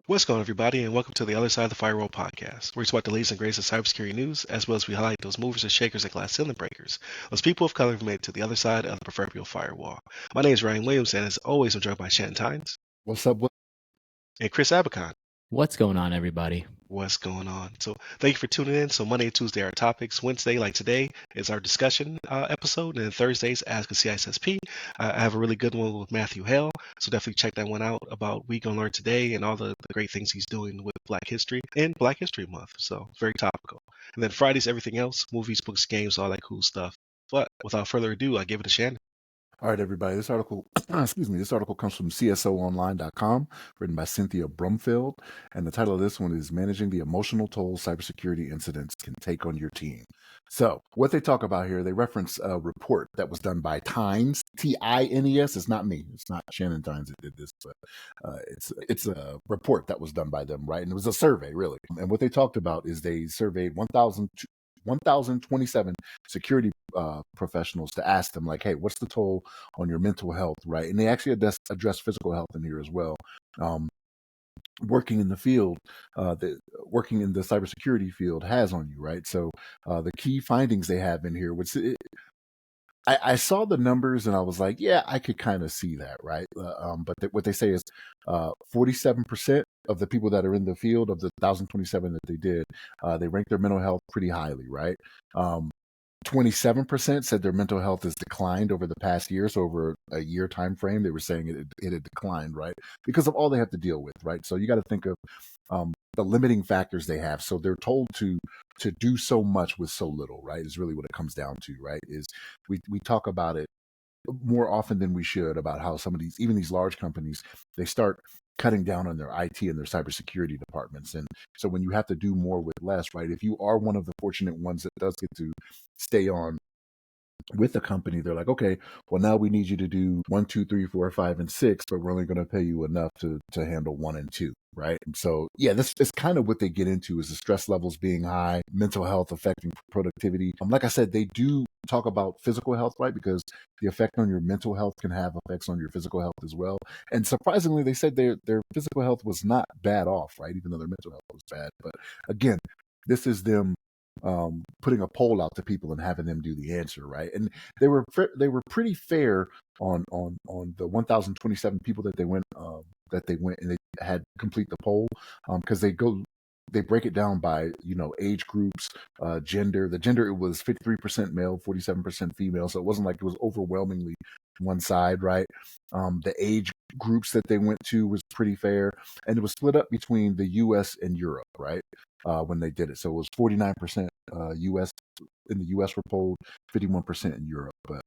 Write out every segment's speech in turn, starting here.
What's going on, everybody, and welcome to the Other Side of the Firewall podcast, where we talk about the latest and greatest of cybersecurity news, as well as we highlight those movers and shakers and glass ceiling breakers, those people of color who've made it to the other side of the proverbial firewall. My name is Ryan Williams, and as always, I'm joined by Shannon Tynes What's up? and Chris Abacon. What's going on, everybody? What's going on? So thank you for tuning in. So Monday and Tuesday are topics. Wednesday, like today, is our discussion episode. And then Thursdays, Ask a CISSP. I have a really good one with Matthew Hale. So definitely check that one out about We Gonna Learn Today and all the great things he's doing with Black History and Black History Month. So very topical. And then Fridays, everything else, movies, books, games, all that cool stuff. But without further ado, I give it to Shannon. All right, everybody. This article, this article comes from CSOonline.com, written by Cynthia Brumfield. And the title of this one is Managing the Emotional Toll Cybersecurity Incidents Can Take on Your Team. So what they talk about here, they reference a report that was done by Tynes, Tines. It's not me. It's not Shannon Tynes that did this, but it's a report that was done by them, right? And it was a survey, really. And what they talked about is they surveyed 1,027 security professionals to ask them, like, hey, what's the toll on your mental health, right? And they actually address physical health in here as well. Working in the field, working in the cybersecurity field has on you, right? So the key findings they have in here, which I saw the numbers and I was like, yeah, I could kind of see that, right? But what they say is 47% of the people that are in the field, of the 1,027 that they did, they rank their mental health pretty highly, right? 27% said their mental health has declined over the past year. So over a year time frame, they were saying it had declined, right? Because of all they have to deal with, right? So you got to think of the limiting factors they have. So they're told to do so much with so little, right? Is really what it comes down to, right? Is we talk about it more often than we should about how some of these, even these large companies, they start cutting down on their IT and their cybersecurity departments. And so when you have to do more with less, right? If you are one of the fortunate ones that does get to stay on with the company, they're like, okay, well, now we need you to do 1, 2, 3, 4, 5, and 6, but we're only going to pay you enough to handle 1 and 2, right? And so, yeah, this is kind of what they get into, is the stress levels being high, mental health affecting productivity. Like I said, they do talk about physical health, right? Because the effect on your mental health can have effects on your physical health as well. And surprisingly, they said their physical health was not bad off, right? Even though their mental health was bad. But again, this is them putting a poll out to people and having them do the answer, right? And they were pretty fair on the 1,027 people that they went and they had complete the poll, because they break it down by, age groups, gender. The gender, it was 53% male, 47% female, so it wasn't like it was overwhelmingly one side, right? The age groups that they went to was pretty fair, and it was split up between the U.S. and Europe, right? When they did it, so it was 49% U.S. in the U.S. were polled, 51% in Europe, but.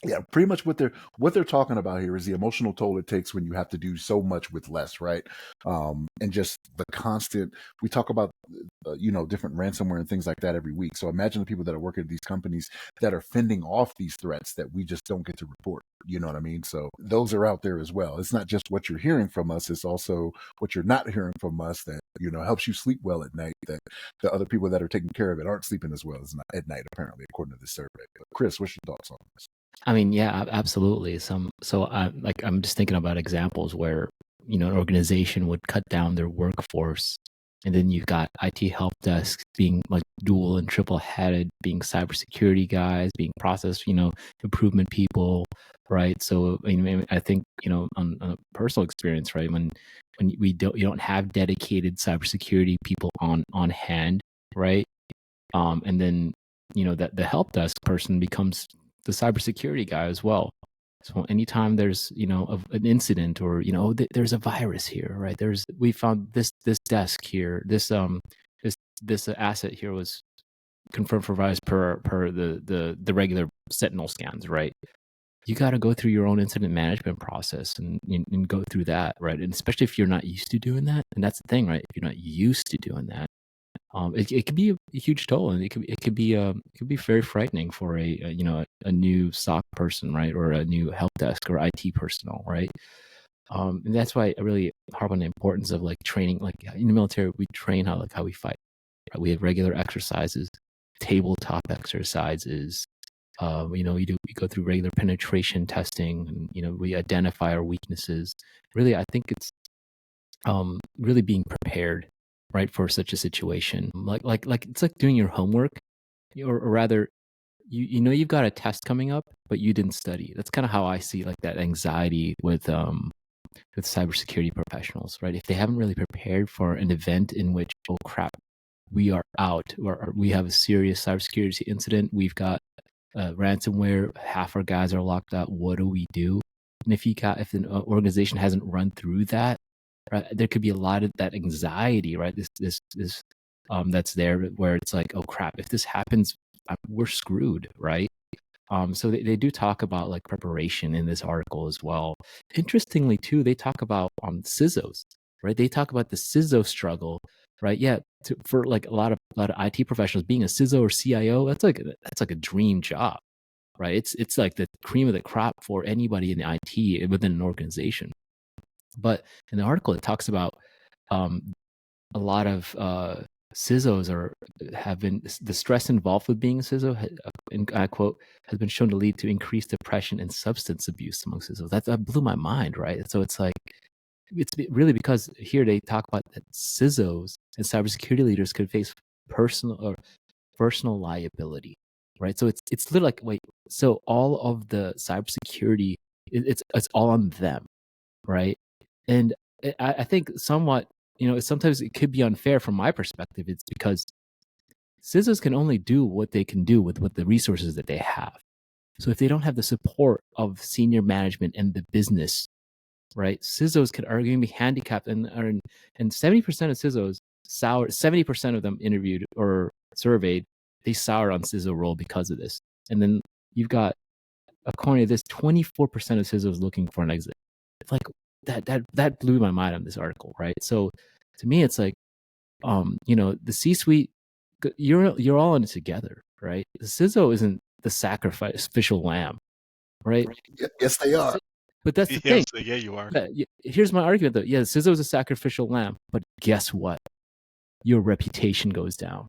Yeah, pretty much what they're talking about here is the emotional toll it takes when you have to do so much with less, right? And just the constant. We talk about different ransomware and things like that every week. So imagine the people that are working at these companies that are fending off these threats that we just don't get to report. You know what I mean? So those are out there as well. It's not just what you're hearing from us; it's also what you're not hearing from us that helps you sleep well at night. That the other people that are taking care of it aren't sleeping as well as at night, apparently, according to this survey. But Chris, what's your thoughts on this? I mean, yeah, absolutely. I'm just thinking about examples where, an organization would cut down their workforce, and then you've got IT help desks being like dual and triple headed, being cybersecurity guys, being process, improvement people, right? So I think, on a personal experience, right, when you don't have dedicated cybersecurity people on hand, right? And then, that the help desk person becomes the cybersecurity guy as well. So anytime there's an incident, or there's a virus here, right? We found this desk here, this asset here was confirmed for virus per the regular Sentinel scans, right? You got to go through your own incident management process and go through that, right? And especially if you're not used to doing that, and that's the thing, right? If you're not used to doing that, it could be a huge toll, and it could be very frightening for a new SOC person, right, or a new help desk or IT personnel, right? And that's why I really harp on the importance of like training. Like in the military, we train how we fight. Right? We have regular exercises, tabletop exercises, We go through regular penetration testing, and we identify our weaknesses. Really, I think it's really being prepared, right, for such a situation. Like it's like doing your homework, or rather, you've got a test coming up, but you didn't study. That's kind of how I see like that anxiety with cybersecurity professionals, right? If they haven't really prepared for an event in which, oh crap, we are out, or we have a serious cybersecurity incident, we've got ransomware, half our guys are locked out. What do we do? And if an organization hasn't run through that, right, there could be a lot of that anxiety, right? This that's there, where it's like, oh crap, if this happens, we're screwed, right? So they do talk about like preparation in this article as well. Interestingly, too, they talk about CISOs, right? They talk about the CISO struggle, right? Yeah, for like a lot of IT professionals, being a CISO or CIO, that's like a dream job, right? It's like the cream of the crop for anybody in IT within an organization. But in the article, it talks about a lot of CISOs have been the stress involved with being a CISO, and I quote, has been shown to lead to increased depression and substance abuse among CISOs. That blew my mind, right? So it's like, it's really because here they talk about that CISOs and cybersecurity leaders could face personal liability, right? So it's literally like, wait, so all of the cybersecurity, it's all on them, right? And I think somewhat, sometimes it could be unfair from my perspective. It's because CISOs can only do what they can do with the resources that they have. So if they don't have the support of senior management and the business, right, CISOs could arguably be handicapped, and 70% of CISOs sour. 70% of them interviewed or surveyed, they sour on CISO role because of this. And then you've got, according to this, 24% of CISOs looking for an exit. It's like that blew my mind on this article, right? So to me, it's like, the C-suite, you're all in it together, right? The CISO isn't the sacrificial lamb, right? Yes, they are. But that's the Yes, thing. yeah, you are. Yeah, here's my argument, though. Yeah, CISO is a sacrificial lamb, but guess what? Your reputation goes down.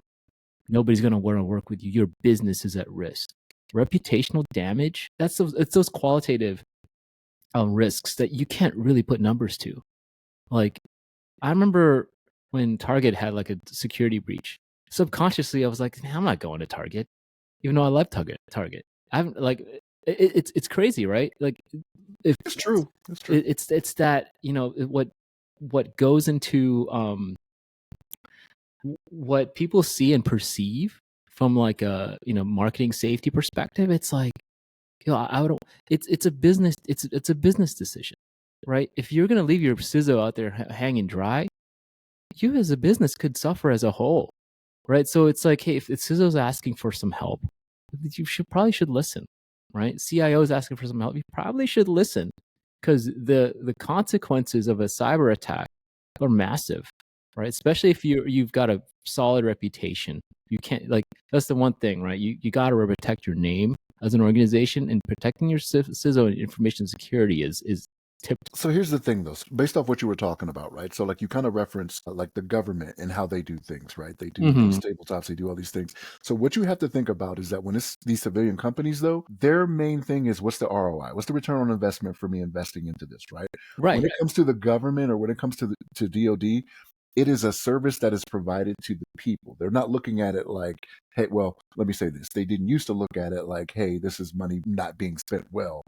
Nobody's going to want to work with you. Your business is at risk. Reputational damage, it's those qualitative risks that you can't really put numbers to. Like, I remember when Target had like a security breach. Subconsciously, I was like, I'm not going to Target, even though I love Target. I'm like, it's crazy, right? Like, if It's true. It's true. it's that, what goes into what people see and perceive from like a marketing safety perspective. It's like, I don't. It's a business. It's a business decision, right? If you're gonna leave your CISO out there hanging dry, you as a business could suffer as a whole, right? So it's like, hey, if CISO's asking for some help, you probably should listen, right? CIO is asking for some help, you probably should listen, because the consequences of a cyber attack are massive, right? Especially if you've got a solid reputation. You can't, like, that's the one thing, right? You got to protect your name as an organization, and protecting your CISO and information security is tipped. So here's the thing, though, based off what you were talking about, right? So, like, you kind of referenced like the government and how they do things, right? They do those tabletops, they do all these things. So, what you have to think about is that when it's these civilian companies, though, their main thing is, what's the ROI? What's the return on investment for me investing into this, right? Right. When it comes to the government, or when it comes to DoD, it is a service that is provided to the people. They're not looking at it like, hey, well, let me say this. They didn't used to look at it like, hey, this is money not being spent well,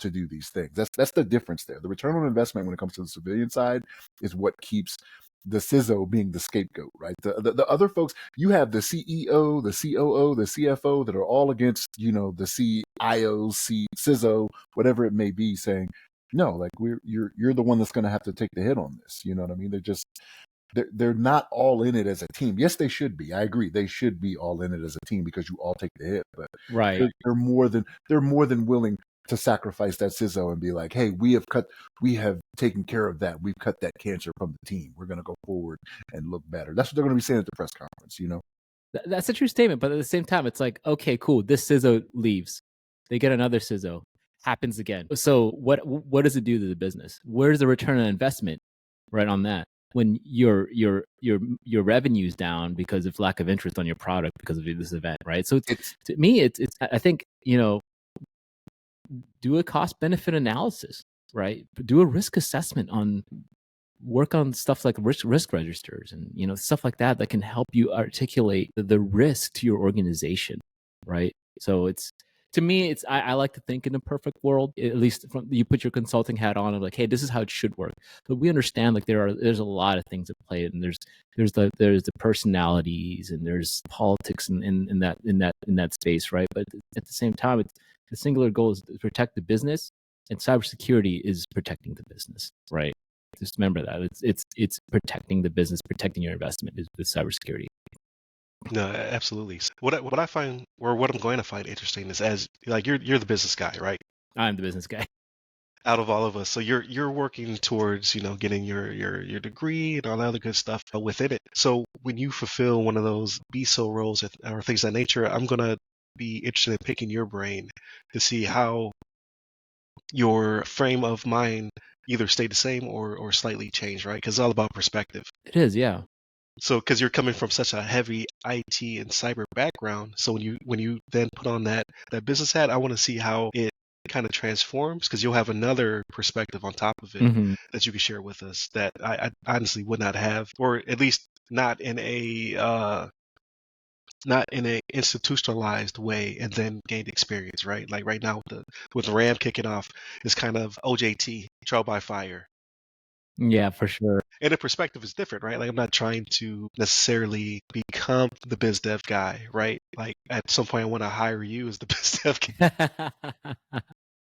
to do these things. That's the difference there. The return on investment when it comes to the civilian side is what keeps the CISO being the scapegoat, right? The other folks, you have the CEO, the COO, the CFO that are all against, the CIO, CISO, whatever it may be, saying, no, like, you're the one that's going to have to take the hit on this. You know what I mean? They're not all in it as a team. Yes, they should be. I agree. They should be all in it as a team because you all take the hit. But Right. they're more than willing to sacrifice that CISO and be like, hey, we have taken care of that. We've cut that cancer from the team. We're going to go forward and look better. That's what they're going to be saying at the press conference. That's a true statement, but at the same time, it's like, okay, cool. This CISO leaves, they get another CISO, happens again. So what does it do to the business? Where's the return on investment, right, on that? when your revenue's down because of lack of interest on your product because of this event, right? So to me, it's I think, do a cost benefit analysis, right? Do a risk assessment on work on stuff like risk registers and stuff like that can help you articulate the risk to your organization, right? So it's, to me, it's I like to think in a perfect world, at least from, you put your consulting hat on and like, hey, this is how it should work. But we understand like there's a lot of things at play, and there's the personalities and there's politics in that space, right? But at the same time, the singular goal is to protect the business, and cybersecurity is protecting the business, right? Just remember that it's protecting the business, protecting your investment is with cybersecurity. No, absolutely. What I find, or what I'm going to find interesting, is as like you're the business guy, right? I'm the business guy. Out of all of us, so you're working towards getting your degree and all that other good stuff within it. So when you fulfill one of those BSO roles or things of that nature, I'm gonna be interested in picking your brain to see how your frame of mind either stayed the same or slightly changed, right? Because it's all about perspective. It is, yeah. So, because you're coming from such a heavy IT and cyber background, so when you then put on that business hat, I want to see how it kind of transforms, because you'll have another perspective on top of it Mm-hmm. that you can share with us that I honestly would not have, or at least not in a institutionalized way, and then gained experience, right? Like right now with the RAM kicking off, it's kind of OJT, trial by fire. Yeah, for sure. And the perspective is different, right? Like I'm not trying to necessarily become the biz dev guy, right? Like at some point I want to hire you as the biz dev guy,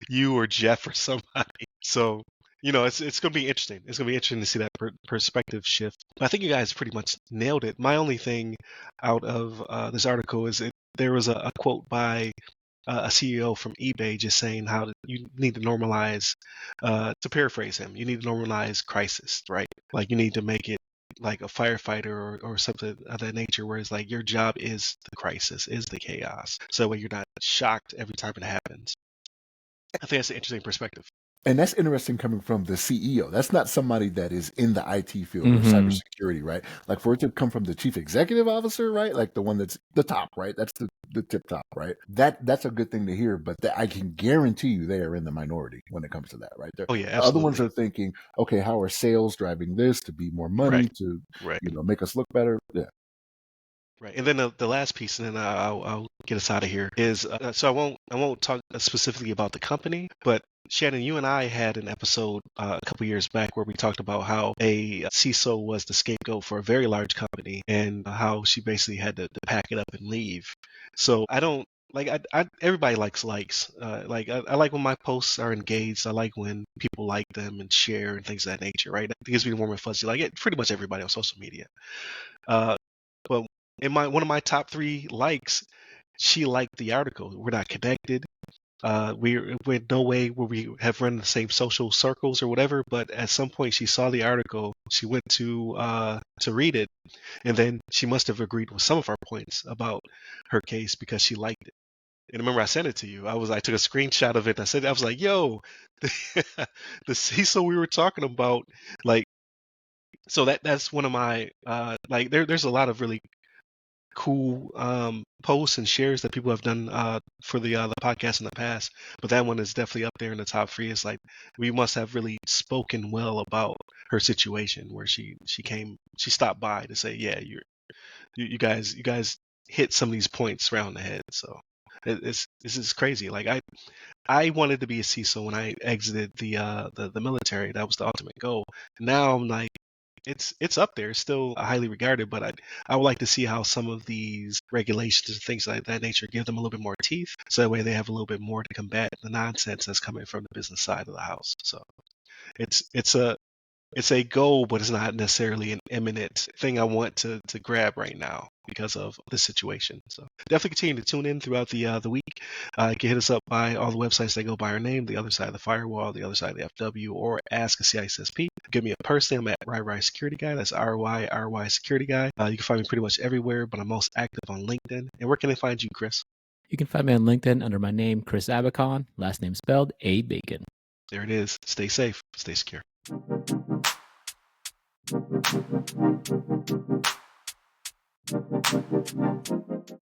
you or Jeff or somebody. So, it's going to be interesting. It's going to be interesting to see that perspective shift. I think you guys pretty much nailed it. My only thing out of this article is there was a quote by a CEO from eBay just saying how you need to normalize, to paraphrase him, you need to normalize crisis, right? Like you need to make it like a firefighter or something of that nature, where it's like your job is the crisis, is the chaos. So that way you're not shocked every time it happens. I think that's an interesting perspective. And that's interesting coming from the CEO. That's not somebody that is in the IT field or Mm-hmm. cybersecurity, right? Like for it to come from the chief executive officer, right? Like the one that's the top, right? That's the tip top, right? That's a good thing to hear, but I can guarantee you they are in the minority when it comes to that, right? Oh yeah, The other ones absolutely. are thinking, okay, how are sales driving this to be more money, Right, to right, make us look better? Yeah. right. And then the last piece, and then I'll get us out of here, is so I won't talk specifically about the company, but Shannon, you and I had an episode a couple years back where we talked about how a CISO was the scapegoat for a very large company, and how she basically had to pack it up and leave. So I don't like everybody likes likes. Like I like when my posts are engaged. I like when people like them and share and things of that nature, right? It gives me warm and fuzzy. Like pretty much everybody on social media. Uh, but in one of my top 3 likes, she liked the article. We're not connected. We're no way will we have run the same social circles or whatever. But at some point, she saw the article. She went to read it, and then she must have agreed with some of our points about her case because she liked it. And remember, I sent it to you. I took a screenshot of it. And I was like, "Yo, the CISO we were talking about." Like, so that's one of my like. There's a lot of really cool posts and shares that people have done for the podcast in the past, but that one is definitely up there in the top 3. It's like we must have really spoken well about her situation, where she stopped by to say, yeah, you guys hit some of these points around the head. So this is crazy. Like I wanted to be a CISO when I exited the military. That was the ultimate goal. Now I'm like, it's up there. It's still highly regarded, but I would like to see how some of these regulations and things like that nature give them a little bit more teeth, so that way they have a little bit more to combat the nonsense that's coming from the business side of the house. So it's a goal, but it's not necessarily an imminent thing I want to grab right now because of the situation. So definitely continue to tune in throughout the week. You can hit us up by all the websites that go by our name: The Other Side of the Firewall, The Other Side of the FW, or Ask a CISSP. Give me a personally, I'm at RY Security Guy. That's RY Security Guy. You can find me pretty much everywhere, but I'm most active on LinkedIn. And where can they find you, Chris? You can find me on LinkedIn under my name, Chris Abacon, last name spelled A Bacon. There it is. Stay safe, stay secure.